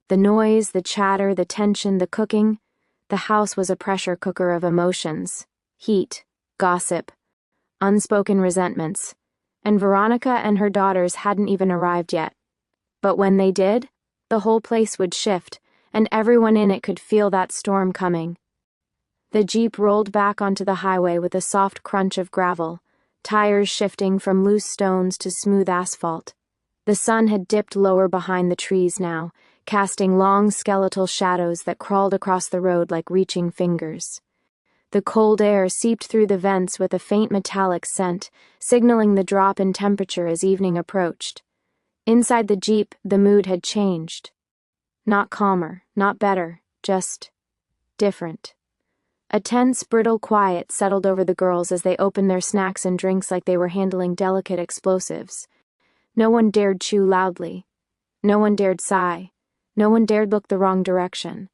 The noise, the chatter, the tension, the cooking. The house was a pressure cooker of emotions. Heat, gossip, unspoken resentments. And Veronika and her daughters hadn't even arrived yet. But when they did, the whole place would shift, and everyone in it could feel that storm coming. The Jeep rolled back onto the highway with a soft crunch of gravel, tires shifting from loose stones to smooth asphalt. The sun had dipped lower behind the trees now, casting long skeletal shadows that crawled across the road like reaching fingers. The cold air seeped through the vents with a faint metallic scent, signaling the drop in temperature as evening approached. Inside the Jeep, the mood had changed. Not calmer, not better, just different. A tense, brittle quiet settled over the girls as they opened their snacks and drinks like they were handling delicate explosives. No one dared chew loudly. No one dared sigh. No one dared look the wrong direction.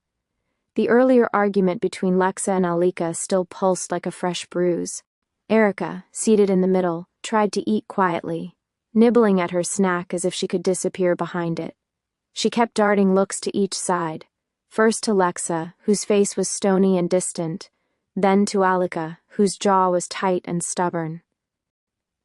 The earlier argument between Lexa and Allika still pulsed like a fresh bruise. Erica, seated in the middle, tried to eat quietly, nibbling at her snack as if she could disappear behind it. She kept darting looks to each side, first to Lexa, whose face was stony and distant, then to Allika, whose jaw was tight and stubborn.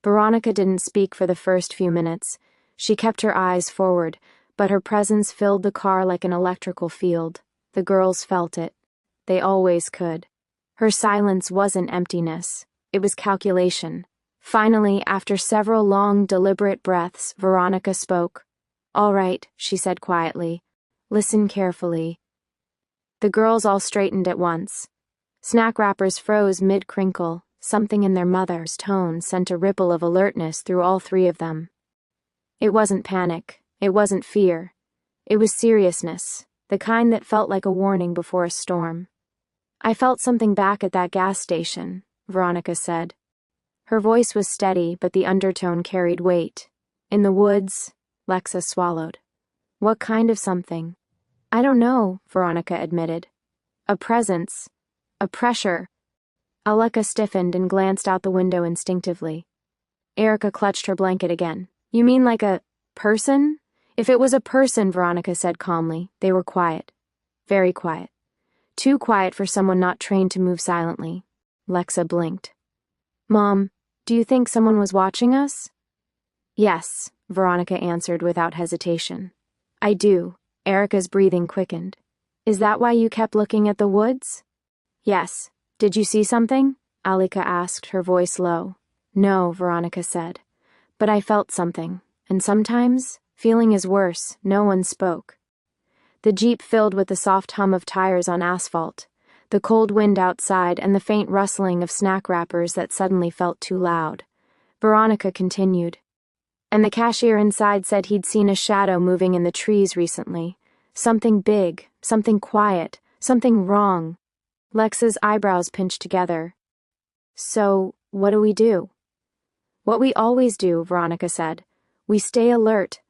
Veronika didn't speak for the first few minutes. She kept her eyes forward, but her presence filled the car like an electrical field. The girls felt it. They always could. Her silence wasn't emptiness. It was calculation. Finally, after several long, deliberate breaths, Veronika spoke. "All right," she said quietly. "Listen carefully." The girls all straightened at once. Snack wrappers froze mid-crinkle. Something in their mother's tone sent a ripple of alertness through all three of them. It wasn't panic. It wasn't fear. It was seriousness, the kind that felt like a warning before a storm. "I felt something back at that gas station," Veronika said. Her voice was steady, but the undertone carried weight. "In the woods," Lexa swallowed. "What kind of something?" "I don't know," Veronika admitted. "A presence. A pressure." Allika stiffened and glanced out the window instinctively. Erica clutched her blanket again. "You mean like a person?" "If it was a person," Veronika said calmly, "they were quiet. Very quiet. Too quiet for someone not trained to move silently." Lexa blinked. "Mom, do you think someone was watching us?" "Yes," Veronika answered without hesitation. "I do." Erica's breathing quickened. "Is that why you kept looking at the woods?" "Yes." "Did you see something?" Allika asked, her voice low. "No," Veronika said. "But I felt something, and sometimes feeling is worse." No one spoke. The Jeep filled with the soft hum of tires on asphalt, the cold wind outside, and the faint rustling of snack wrappers that suddenly felt too loud. Veronika continued. "And the cashier inside said he'd seen a shadow moving in the trees recently. Something big, something quiet, something wrong." Lexa's eyebrows pinched together. "So, what do we do?" "What we always do," Veronika said. "We stay alert."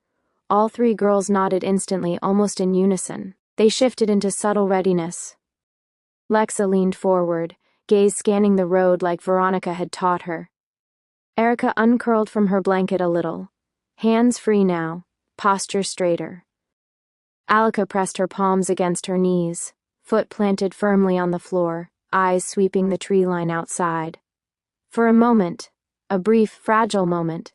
All three girls nodded instantly, almost in unison. They shifted into subtle readiness. Lexa leaned forward, gaze scanning the road like Veronika had taught her. Erica uncurled from her blanket a little. Hands free now, posture straighter. Allika pressed her palms against her knees, foot planted firmly on the floor, eyes sweeping the tree line outside. For a moment, a brief, fragile moment,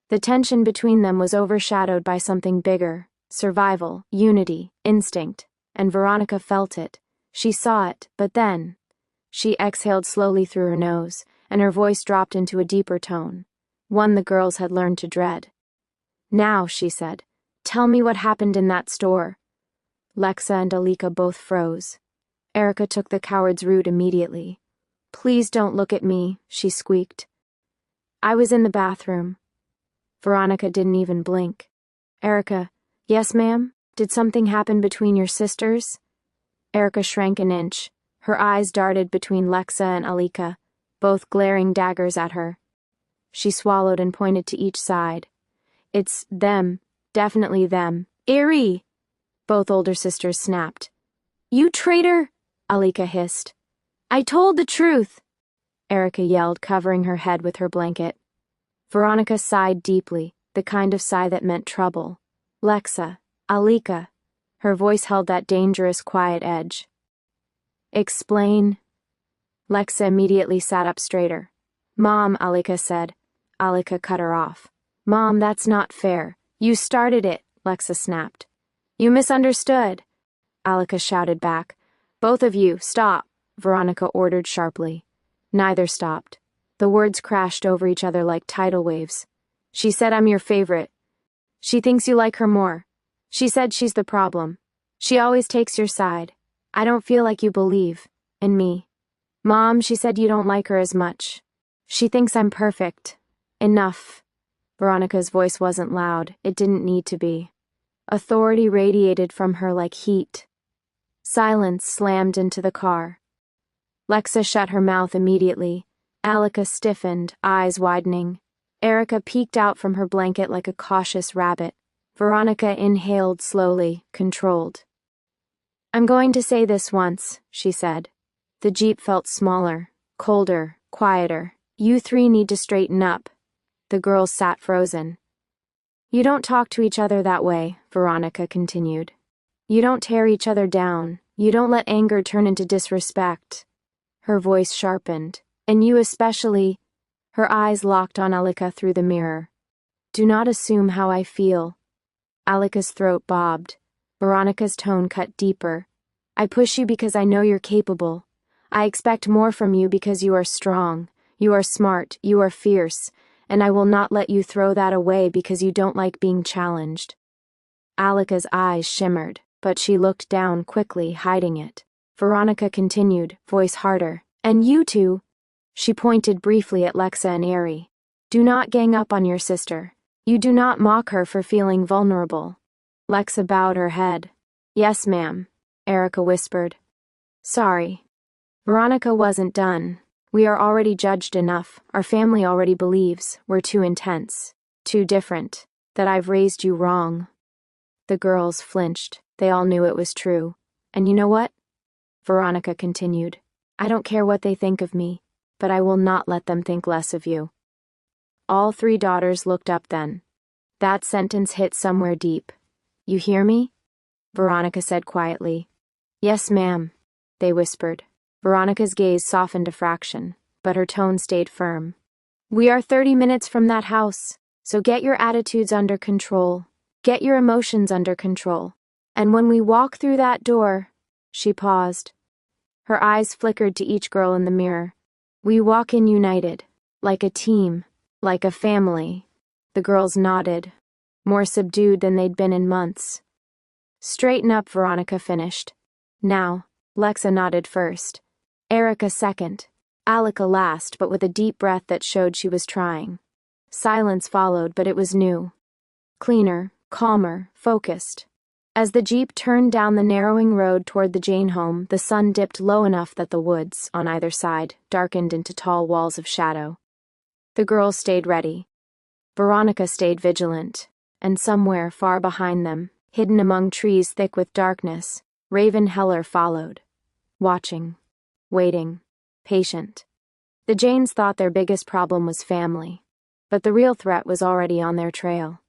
the tension between them was overshadowed by something bigger: survival, unity, instinct, and Veronika felt it. She saw it, but then she exhaled slowly through her nose, and her voice dropped into a deeper tone, one the girls had learned to dread. "Now," she said, "tell me what happened in that store." Lexa and Allika both froze. Erica took the coward's route immediately. Please don't look at me, she squeaked. I was in the bathroom. Veronika didn't even blink. Erica, yes, ma'am? Did something happen between your sisters? Erica shrank an inch. Her eyes darted between Lexa and Allika, both glaring daggers at her. She swallowed and pointed to each side. It's them. Definitely them. Eerie! Both older sisters snapped. You traitor! Allika hissed. I told the truth! Erica yelled, covering her head with her blanket. Veronika sighed deeply, the kind of sigh that meant trouble. Lexa, Allika. Her voice held that dangerous, quiet edge. Explain. Lexa immediately sat up straighter. Mom, Allika said. Allika cut her off. Mom, that's not fair. You started it, Lexa snapped. You misunderstood. Allika shouted back. Both of you, stop, Veronika ordered sharply. Neither stopped. The words crashed over each other like tidal waves. She said I'm your favorite. She thinks you like her more. She said she's the problem. She always takes your side. I don't feel like you believe in me. Mom, she said you don't like her as much. She thinks I'm perfect. Enough. Veronika's voice wasn't loud. It didn't need to be. Authority radiated from her like heat. Silence slammed into the car. Lexa shut her mouth immediately. Allika stiffened, eyes widening. Erica peeked out from her blanket like a cautious rabbit. Veronika inhaled slowly, controlled. I'm going to say this once, she said. The Jeep felt smaller, colder, quieter. You three need to straighten up. The girls sat frozen. You don't talk to each other that way, Veronika continued. You don't tear each other down. You don't let anger turn into disrespect. Her voice sharpened. And you especially. Her eyes locked on Allika through the mirror. Do not assume how I feel. Allika's throat bobbed. Veronika's tone cut deeper. I push you because I know you're capable. I expect more from you because you are strong. You are smart. You are fierce. And I will not let you throw that away because you don't like being challenged. Allika's eyes shimmered, but she looked down quickly, hiding it. Veronika continued, voice harder. And you two. She pointed briefly at Lexa and Ari. Do not gang up on your sister. You do not mock her for feeling vulnerable. Lexa bowed her head. Yes, ma'am, Erica whispered. Sorry. Veronika wasn't done. We are already judged enough. Our family already believes we're too intense, too different, that I've raised you wrong. The girls flinched. They all knew it was true. And you know what? Veronika continued. I don't care what they think of me, but I will not let them think less of you. All three daughters looked up then. That sentence hit somewhere deep. You hear me? Veronika said quietly. Yes, ma'am, they whispered. Veronika's gaze softened a fraction, but her tone stayed firm. We are 30 minutes from that house, so get your attitudes under control. Get your emotions under control. And when we walk through that door, she paused. Her eyes flickered to each girl in the mirror. We walk in united, like a team, like a family. The girls nodded, more subdued than they'd been in months. Straighten up, Veronika finished. Now, Lexa nodded first. Erica second. Allika last, but with a deep breath that showed she was trying. Silence followed, but it was new. Cleaner, calmer, focused. As the Jeep turned down the narrowing road toward the Jaine home, the sun dipped low enough that the woods, on either side, darkened into tall walls of shadow. The girls stayed ready. Veronika stayed vigilant, and somewhere far behind them, hidden among trees thick with darkness, Raven Heller followed. Watching. Waiting. Patient. The Jaines thought their biggest problem was family, but the real threat was already on their trail.